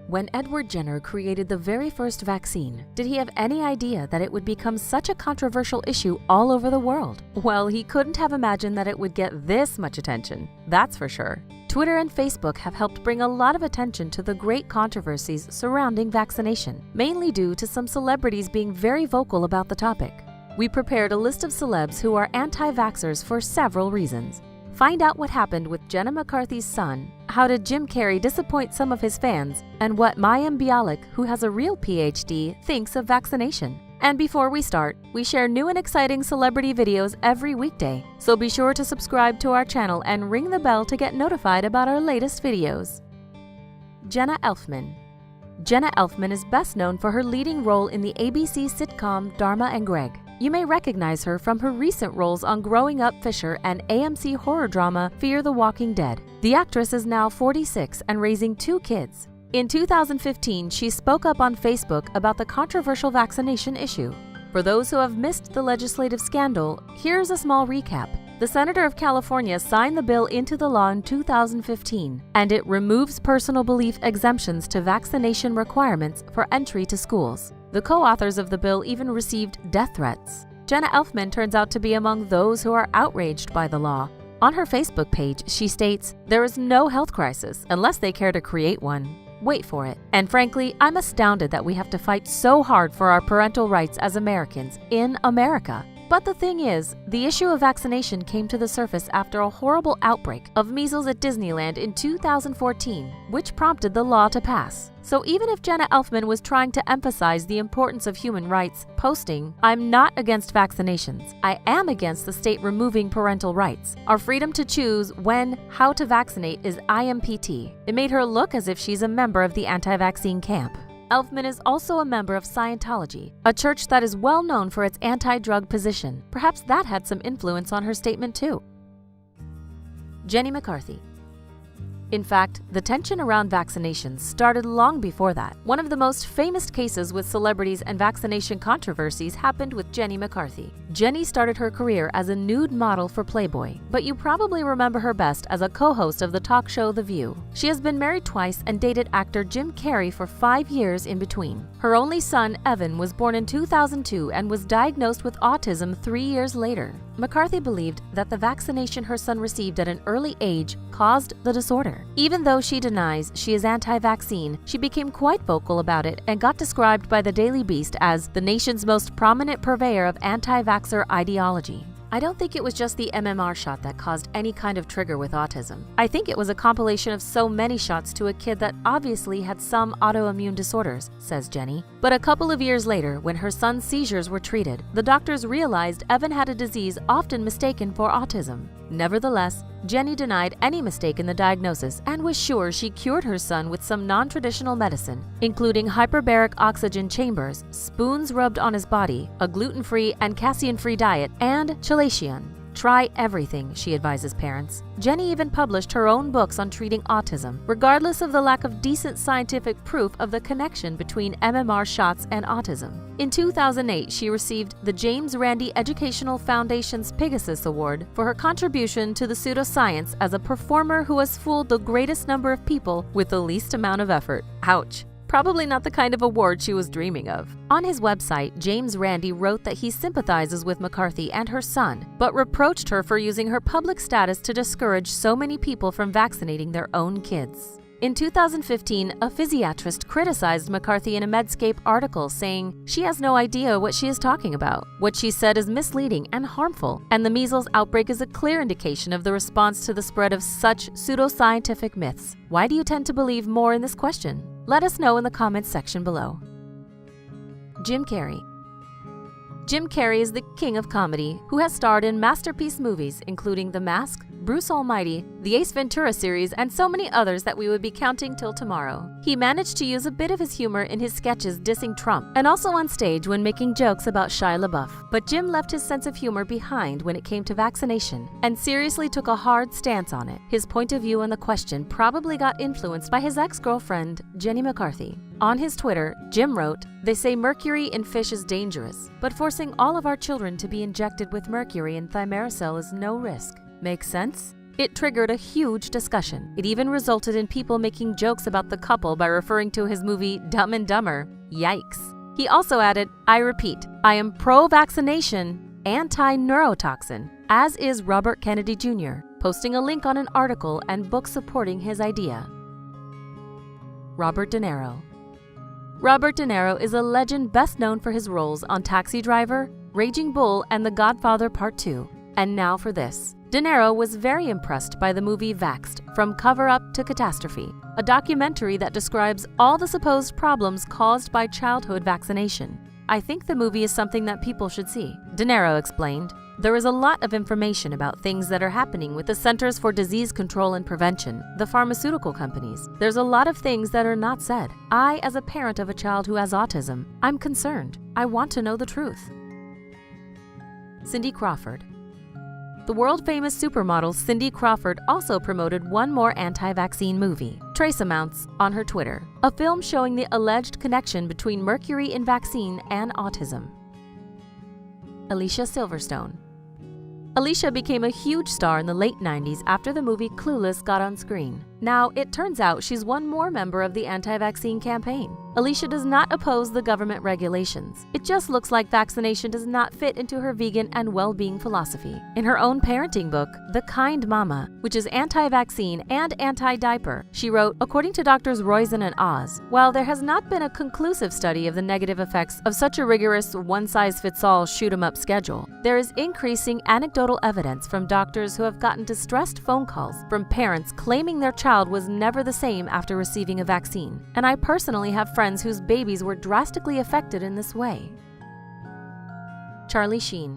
When Edward Jenner created the very first vaccine, did he have any idea that it would become such a controversial issue all over the world? Well, he couldn't have imagined that it would get this much attention, that's for sure. Twitter and Facebook have helped bring a lot of attention to the great controversies surrounding vaccination, mainly due to some celebrities being very vocal about the topic. We prepared a list of celebs who are anti-vaxxers for several reasons. Find out what happened with Jenna McCarthy's son, how did Jim Carrey disappoint some of his fans, and what Mayim Bialik, who has a real PhD, thinks of vaccination. And before we start, we share new and exciting celebrity videos every weekday, so be sure to subscribe to our channel and ring the bell to get notified about our latest videos. Jenna Elfman. Jenna Elfman is best known for her leading role in the ABC sitcom Dharma and Greg. You may recognize her from her recent roles on Growing Up Fisher and AMC horror drama Fear the Walking Dead. The actress is now 46 and raising 2 kids. In 2015, she spoke up on Facebook about the controversial vaccination issue. For those who have missed the legislative scandal, here's a small recap. The Senator of California signed the bill into the law in 2015, and it removes personal belief exemptions to vaccination requirements for entry to schools. The co-authors of the bill even received death threats. Jenna Elfman turns out to be among those who are outraged by the law. On her Facebook page, she states, "There is no health crisis unless they care to create one. Wait for it. And frankly, I'm astounded that we have to fight so hard for our parental rights as Americans in America." But the thing is, the issue of vaccination came to the surface after a horrible outbreak of measles at Disneyland in 2014, which prompted the law to pass. So even if Jenna Elfman was trying to emphasize the importance of human rights, posting, "I'm not against vaccinations. I am against the state removing parental rights. Our freedom to choose when, how to vaccinate is IMPT." It made her look as if she's a member of the anti-vaccine camp. Elfman is also a member of Scientology, a church that is well known for its anti-drug position. Perhaps that had some influence on her statement too. Jenny McCarthy. In fact, the tension around vaccinations started long before that. One of the most famous cases with celebrities and vaccination controversies happened with Jenny McCarthy. Jenny started her career as a nude model for Playboy, but you probably remember her best as a co-host of the talk show The View. She has been married twice and dated actor Jim Carrey for 5 years in between. Her only son, Evan, was born in 2002 and was diagnosed with autism 3 years later. McCarthy believed that the vaccination her son received at an early age caused the disorder. Even though she denies she is anti-vaccine, she became quite vocal about it and got described by the Daily Beast as the nation's most prominent purveyor of anti-vaxxer ideology. I don't think it was just the MMR shot that caused any kind of trigger with autism. I think it was a compilation of so many shots to a kid that obviously had some autoimmune disorders, says Jenny. But a couple of years later, when her son's seizures were treated, the doctors realized Evan had a disease often mistaken for autism. Nevertheless, Jenny denied any mistake in the diagnosis and was sure she cured her son with some non-traditional medicine, including hyperbaric oxygen chambers, spoons rubbed on his body, a gluten-free and casein-free diet, and chelation. Try everything, she advises parents. Jenny even published her own books on treating autism, regardless of the lack of decent scientific proof of the connection between MMR shots and autism. In 2008, she received the James Randi Educational Foundation's Pegasus Award for her contribution to the pseudoscience as a performer who has fooled the greatest number of people with the least amount of effort. Ouch. Probably not the kind of award she was dreaming of. On his website, James Randi wrote that he sympathizes with McCarthy and her son, but reproached her for using her public status to discourage so many people from vaccinating their own kids. In 2015, a physiatrist criticized McCarthy in a Medscape article, saying she has no idea what she is talking about. What she said is misleading and harmful, and the measles outbreak is a clear indication of the response to the spread of such pseudoscientific myths. Why do you tend to believe more in this question? Let us know in the comments section below. Jim Carrey. Jim Carrey is the king of comedy, who has starred in masterpiece movies including The Mask, Bruce Almighty, the Ace Ventura series, and so many others that we would be counting till tomorrow. He managed to use a bit of his humor in his sketches dissing Trump, and also on stage when making jokes about Shia LaBeouf. But Jim left his sense of humor behind when it came to vaccination, and seriously took a hard stance on it. His point of view on the question probably got influenced by his ex-girlfriend, Jenny McCarthy. On his Twitter, Jim wrote, "They say mercury in fish is dangerous, but forcing all of our children to be injected with mercury and thimerosal is no risk. Makes sense? It triggered a huge discussion. It even resulted in people making jokes about the couple by referring to his movie Dumb and Dumber. Yikes. He also added, "I repeat, I am pro-vaccination, anti-neurotoxin," as is Robert Kennedy Jr., posting a link on an article and book supporting his idea. Robert De Niro. Robert De Niro is a legend best known for his roles on Taxi Driver, Raging Bull, and The Godfather Part 2. And now for this. De Niro was very impressed by the movie Vaxxed, From Cover-Up to Catastrophe, a documentary that describes all the supposed problems caused by childhood vaccination. "I think the movie is something that people should see," De Niro explained. "There is a lot of information about things that are happening with the Centers for Disease Control and Prevention, the pharmaceutical companies. There's a lot of things that are not said. I, as a parent of a child who has autism, I'm concerned. I want to know the truth." Cindy Crawford. The world-famous supermodel Cindy Crawford also promoted one more anti-vaccine movie, Trace Amounts, on her Twitter, a film showing the alleged connection between mercury in vaccine and autism. Alicia Silverstone. Alicia became a huge star in the late 90s after the movie Clueless got on screen. Now, it turns out she's one more member of the anti-vaccine campaign. Alicia does not oppose the government regulations. It just looks like vaccination does not fit into her vegan and well-being philosophy. In her own parenting book, The Kind Mama, which is anti-vaccine and anti-diaper, she wrote, "According to Drs. Roizen and Oz, while there has not been a conclusive study of the negative effects of such a rigorous one-size-fits-all shoot-'em-up schedule, there is increasing anecdotal evidence from doctors who have gotten distressed phone calls from parents claiming their child was never the same after receiving a vaccine, and I personally have friends whose babies were drastically affected in this way." Charlie Sheen.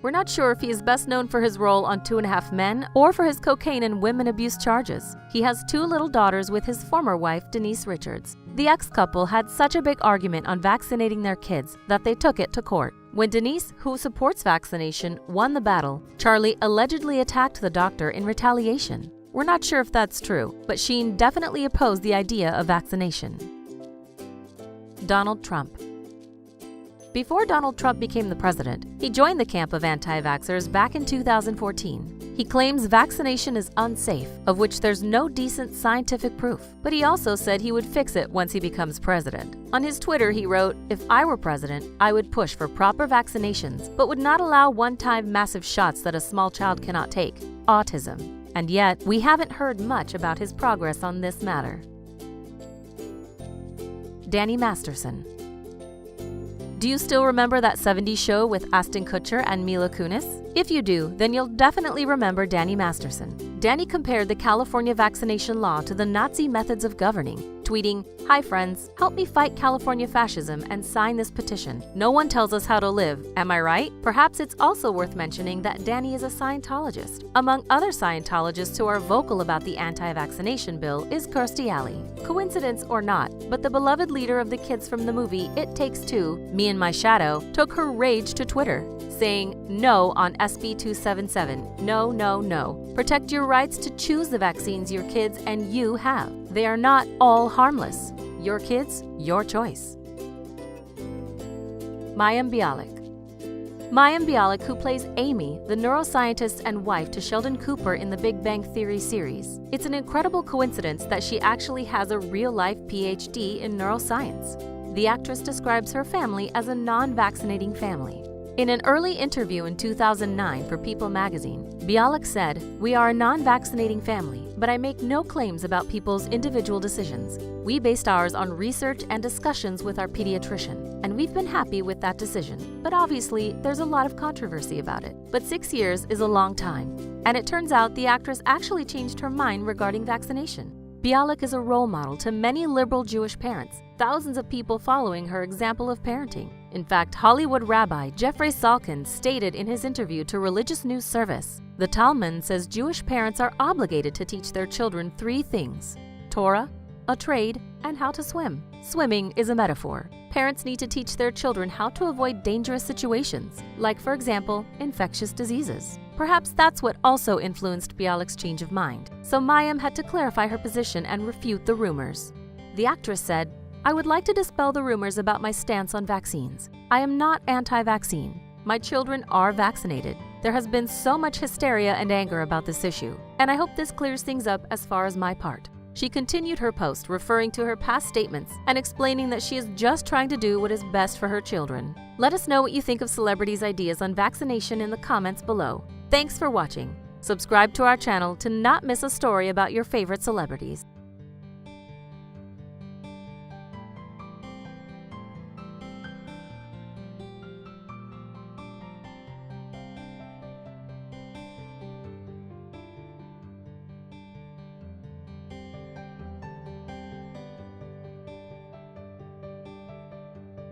We're not sure if he is best known for his role on 2.5 Men or for his cocaine and women abuse charges. He has 2 little daughters with his former wife, Denise Richards. The ex-couple had such a big argument on vaccinating their kids that they took it to court. When Denise, who supports vaccination, won the battle, Charlie allegedly attacked the doctor in retaliation. We're not sure if that's true, but Sheen definitely opposed the idea of vaccination. Donald Trump. Before Donald Trump became the president, he joined the camp of anti-vaxxers back in 2014. He claims vaccination is unsafe, of which there's no decent scientific proof. But he also said he would fix it once he becomes president. On his Twitter, he wrote, "If I were president, I would push for proper vaccinations, but would not allow one-time massive shots that a small child cannot take. Autism." And yet, we haven't heard much about his progress on this matter. Danny Masterson. Do you still remember that 70s show with Ashton Kutcher and Mila Kunis? If you do, then you'll definitely remember Danny Masterson. Danny compared the California vaccination law to the Nazi methods of governing, tweeting, "Hi friends, help me fight California fascism and sign this petition. No one tells us how to live, am I right?" Perhaps it's also worth mentioning that Danny is a Scientologist. Among other Scientologists who are vocal about the anti-vaccination bill is Kirstie Alley. Coincidence or not, but the beloved leader of the kids from the movie It Takes Two, Me and My Shadow, took her rage to Twitter, saying no on SB 277. No, no, no. Protect your rights to choose the vaccines your kids and you have. They are not all harmless. Your kids, your choice. Mayim Bialik. Mayim Bialik, who plays Amy, the neuroscientist and wife to Sheldon Cooper in the Big Bang Theory series. It's an incredible coincidence that she actually has a real-life PhD in neuroscience. The actress describes her family as a non-vaccinating family. In an early interview in 2009 for People magazine, Bialik said, "We are a non-vaccinating family, but I make no claims about people's individual decisions. We based ours on research and discussions with our pediatrician, and we've been happy with that decision. But obviously, there's a lot of controversy about it. But 6 years is a long time." And it turns out the actress actually changed her mind regarding vaccination. Bialik is a role model to many liberal Jewish parents, thousands of people following her example of parenting. In fact, Hollywood rabbi Jeffrey Salkin stated in his interview to Religious News Service, "The Talmud says Jewish parents are obligated to teach their children 3 things: Torah, a trade, and how to swim. Swimming is a metaphor. Parents need to teach their children how to avoid dangerous situations, like, for example, infectious diseases." Perhaps that's what also influenced Bialik's change of mind. So Mayim had to clarify her position and refute the rumors. The actress said, "I would like to dispel the rumors about my stance on vaccines. I am not anti-vaccine. My children are vaccinated. There has been so much hysteria and anger about this issue, and I hope this clears things up as far as my part. She continued her post referring to her past statements and explaining that she is just trying to do what is best for her children. Let us know what you think of Celebrities' ideas on vaccination in the comments below. Thanks for watching. Subscribe to our channel to not miss a story about your favorite celebrities.